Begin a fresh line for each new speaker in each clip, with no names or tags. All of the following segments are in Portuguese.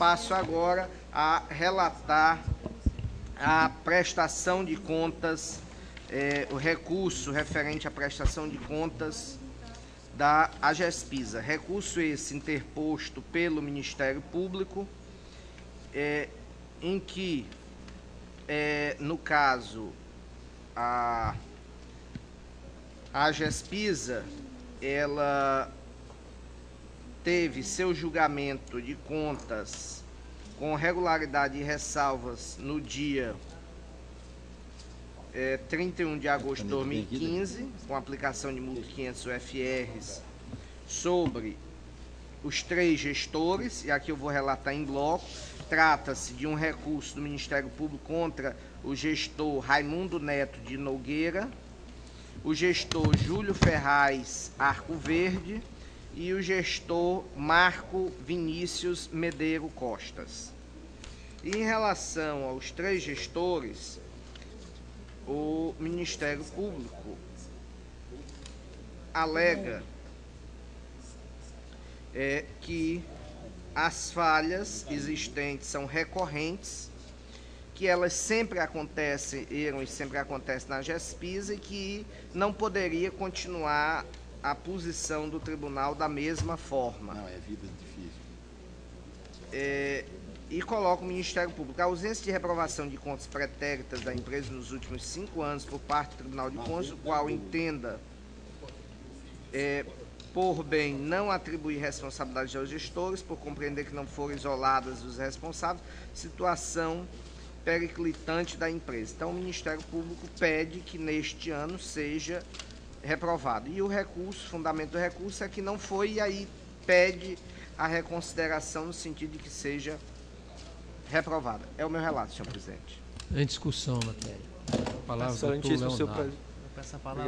passo agora a relatar a prestação de contas, o recurso referente à prestação de contas da AGESPISA. Recurso esse interposto pelo Ministério Público, em que, no caso, a AGESPISA, ela teve seu julgamento de contas com regularidade e ressalvas no dia 31 de agosto de 2015, com aplicação de multa de 500 UFRs sobre os 3 gestores, e aqui eu vou relatar em bloco. Trata-se de um recurso do Ministério Público contra o gestor Raimundo Neto de Nogueira, o gestor Júlio Ferraz Arco Verde e o gestor Marco Vinícius Medeiro Costas. E em relação aos 3 gestores, o Ministério Público alega que as falhas existentes são recorrentes, que elas sempre acontecem na AGESPISA, e que não poderia continuar a posição do tribunal da mesma forma.
Não, é vida difícil.
E coloca o Ministério Público: a ausência de reprovação de contas pretéritas da empresa nos últimos 5 anos por parte do Tribunal de Contas, o qual entenda por bem não atribuir responsabilidade aos gestores, por compreender que não foram isoladas os responsáveis, situação periclitante da empresa. Então, o Ministério Público pede que neste ano seja reprovado. E o recurso, o fundamento do recurso é que não foi, e aí pede a reconsideração no sentido de que seja reprovada. É o meu relato, senhor presidente.
Em discussão, matéria. A palavra do doutor Leonardo.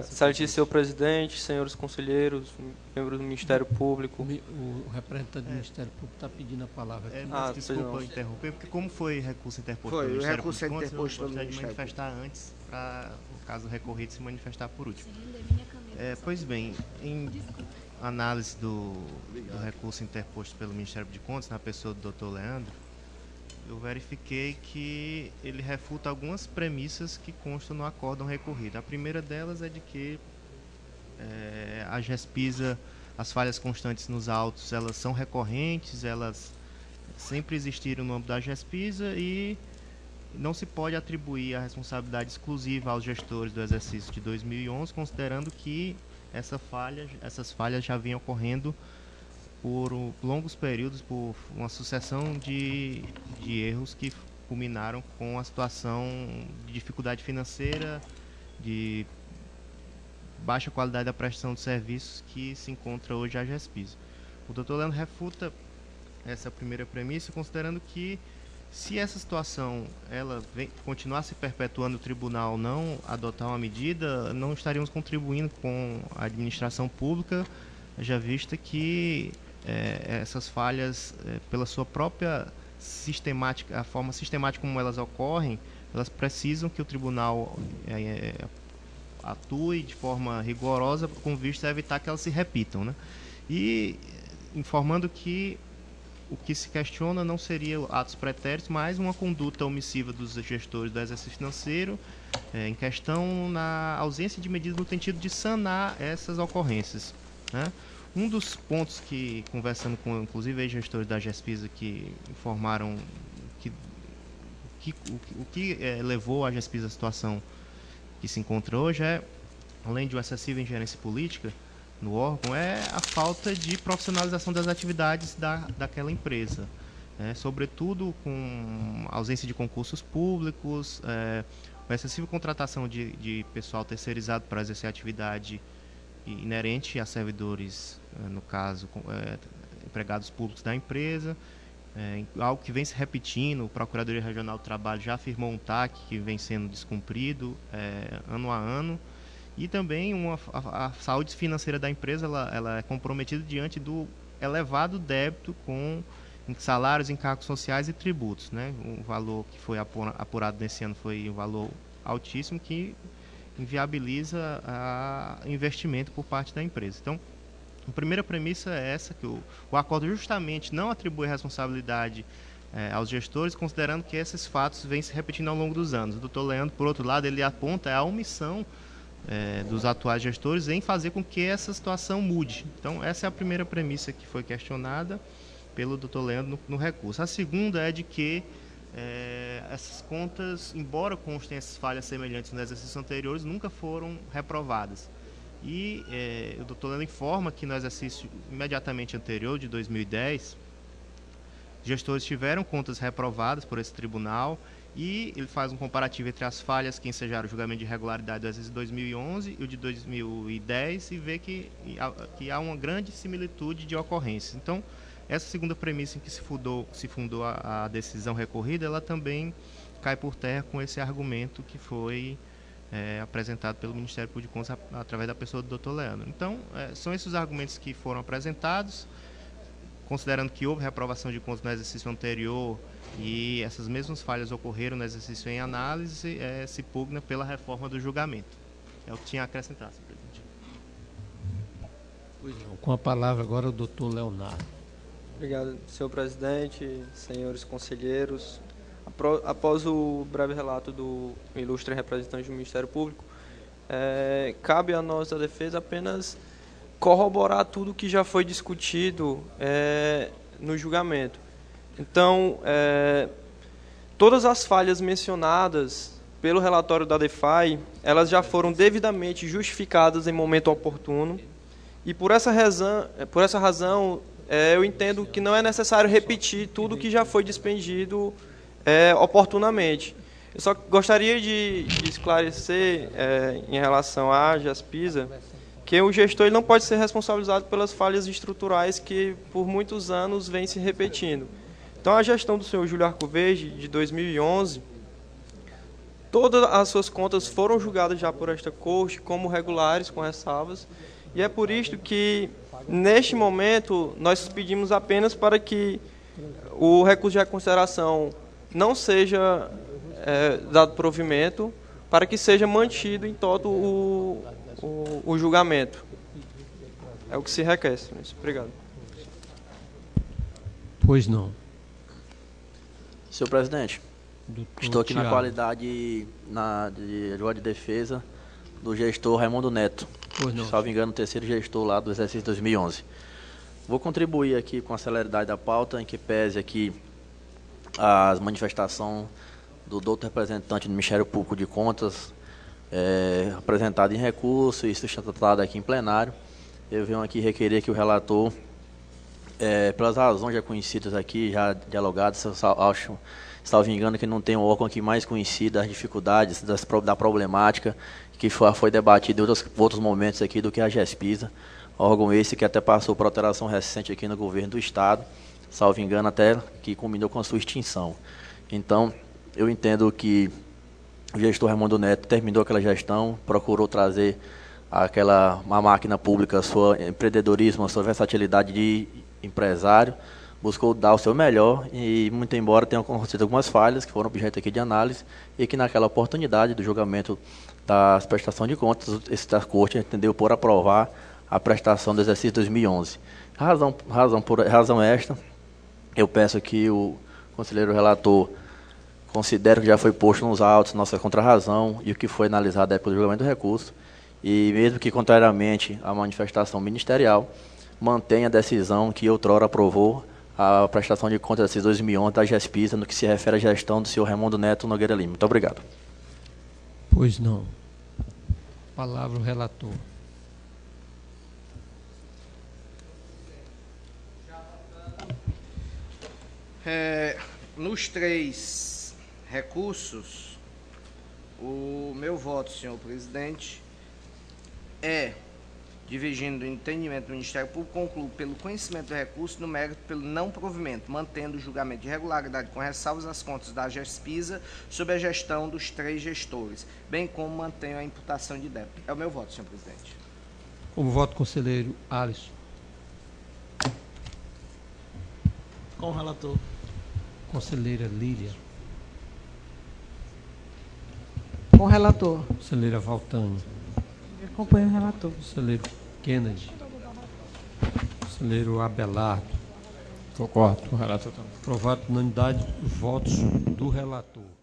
Excelentíssimo senhor presidente, senhores conselheiros, membros do Ministério Público.
O representante do Ministério Público está pedindo a palavra aqui.
Desculpa interromper, porque como foi recurso interposto pelo Ministério Público, eu gostaria de manifestar antes, para o caso recorrido se manifestar por último. Pois bem, em análise do recurso interposto pelo Ministério de Contas, na pessoa do Dr. Leandro, eu verifiquei que ele refuta algumas premissas que constam no acórdão recorrido. A primeira delas é de que a AGESPISA, as falhas constantes nos autos, elas são recorrentes, elas sempre existiram no âmbito da AGESPISA e não se pode atribuir a responsabilidade exclusiva aos gestores do exercício de 2011, considerando que essas falhas já vinham ocorrendo por longos períodos, por uma sucessão de erros que culminaram com a situação de dificuldade financeira, de baixa qualidade da prestação de serviços que se encontra hoje a AGESPISA. O Dr. Leandro refuta essa primeira premissa, considerando que se essa situação continuar se perpetuando, o tribunal não adotar uma medida, não estaríamos contribuindo com a administração pública, já vista que essas falhas, pela sua própria sistemática, a forma sistemática como elas ocorrem, elas precisam que o tribunal atue de forma rigorosa com vista a evitar que elas se repitam, né? E informando que o que se questiona não seria atos pretéritos, mas uma conduta omissiva dos gestores do exercício financeiro, em questão na ausência de medidas no sentido de sanar essas ocorrências, né? Um dos pontos que, conversando com, inclusive, gestores da AGESPISA, que informaram o que levou a AGESPISA à situação que se encontra hoje além de uma excessiva ingerência política no órgão, é a falta de profissionalização das atividades daquela empresa, sobretudo com ausência de concursos públicos, uma excessiva contratação de pessoal terceirizado para exercer a atividade inerente a servidores, no caso, empregados públicos da empresa, algo que vem se repetindo. O Procuradoria Regional do Trabalho já afirmou um TAC que vem sendo descumprido ano a ano, e também a saúde financeira da empresa ela é comprometida diante do elevado débito com salários, encargos sociais e tributos, né? O valor que foi apurado nesse ano foi um valor altíssimo que inviabiliza investimento por parte da empresa. Então, a primeira premissa é essa, que o acordo justamente não atribui responsabilidade aos gestores, considerando que esses fatos vêm se repetindo ao longo dos anos. O doutor Leandro, por outro lado, ele aponta a omissão dos atuais gestores em fazer com que essa situação mude. Então, essa é a primeira premissa que foi questionada pelo doutor Leandro no recurso. A segunda é de que essas contas, embora constem essas falhas semelhantes nos exercícios anteriores, nunca foram reprovadas. E o doutor Leandro informa que no exercício imediatamente anterior, de 2010, gestores tiveram contas reprovadas por esse tribunal, e ele faz um comparativo entre as falhas que ensejaram o julgamento de irregularidade do exercício de 2011 e o de 2010 e vê que há uma grande similitude de ocorrências. Então, essa segunda premissa em que se fundou a decisão recorrida, ela também cai por terra com esse argumento que foi apresentado pelo Ministério Público de Contas através da pessoa do Dr. Leandro. Então, são esses os argumentos que foram apresentados, considerando que houve reprovação de contas no exercício anterior e essas mesmas falhas ocorreram no exercício em análise, se pugna pela reforma do julgamento. É o que tinha a acrescentar, senhor presidente.
Pois não. Com a palavra agora o doutor Leonardo.
Obrigado, senhor presidente, senhores conselheiros. Após o breve relato do ilustre representante do Ministério Público, cabe a nós da defesa apenas corroborar tudo que já foi discutido no julgamento. Então, todas as falhas mencionadas pelo relatório da DEFAI, elas já foram devidamente justificadas em momento oportuno, e por essa razão, eu entendo que não é necessário repetir tudo que já foi despendido oportunamente. Eu só gostaria de esclarecer em relação à Gespisa, que o gestor ele não pode ser responsabilizado pelas falhas estruturais que por muitos anos vêm se repetindo. Então, a gestão do senhor Júlio Arcoverde, de 2011, todas as suas contas foram julgadas já por esta corte como regulares, com ressalvas, e é por isso que, neste momento, nós pedimos apenas para que o recurso de reconsideração não seja dado provimento, para que seja mantido em todo o julgamento. É o que se requer, senhor. Obrigado.
Pois não.
Senhor presidente, estou aqui
Thiago.
na qualidade de advogado de defesa do gestor Raimundo Neto, salvo engano, o terceiro gestor lá do exercício 2011. Vou contribuir aqui com a celeridade da pauta, em que pese aqui as manifestações do doutor representante do Ministério Público de Contas, apresentado em recurso e sustentado aqui em plenário. Eu venho aqui requerer que o relator, pelas razões já conhecidas aqui, já dialogadas, acho, salvo engano, que não tem um órgão aqui mais conhecido das dificuldades, da problemática, que foi debatido em outros momentos aqui do que a Gespisa, órgão esse que até passou por alteração recente aqui no governo do Estado, salvo engano, até que culminou com a sua extinção. Então, eu entendo que o gestor Raimundo Neto terminou aquela gestão, procurou trazer uma máquina pública, seu empreendedorismo, a sua versatilidade de empresário, buscou dar o seu melhor e, muito embora tenham acontecido algumas falhas que foram objeto aqui de análise e que naquela oportunidade do julgamento da prestação de contas, esta corte entendeu por aprovar a prestação do exercício 2011. Razão esta, eu peço que o conselheiro relator considere que já foi posto nos autos nossa contrarrazão e o que foi analisado depois do julgamento do recurso, e mesmo que contrariamente à manifestação ministerial, mantenha a decisão que outrora aprovou a prestação de contas do exercício 2011 da Gespisa no que se refere à gestão do senhor Raimundo Neto Nogueira Lima. Muito obrigado.
Pois não. Palavra o relator.
Nos 3 recursos, o meu voto, senhor presidente, divergindo do entendimento do Ministério Público, concluo pelo conhecimento do recurso, no mérito pelo não provimento, mantendo o julgamento de irregularidade com ressalvas às contas da Gespisa sob a gestão dos 3 gestores, bem como mantenho a imputação de débito. É o meu voto, senhor presidente.
Como voto, conselheiro Alisson.
Com o relator.
Conselheira Lília.
Com o relator.
Conselheira Valtânia.
Acompanho o relator.
Conselheiro Kennedy. Conselheiro Abelardo. Concordo com o relator também. Aprovado por unanimidade, votos do relator.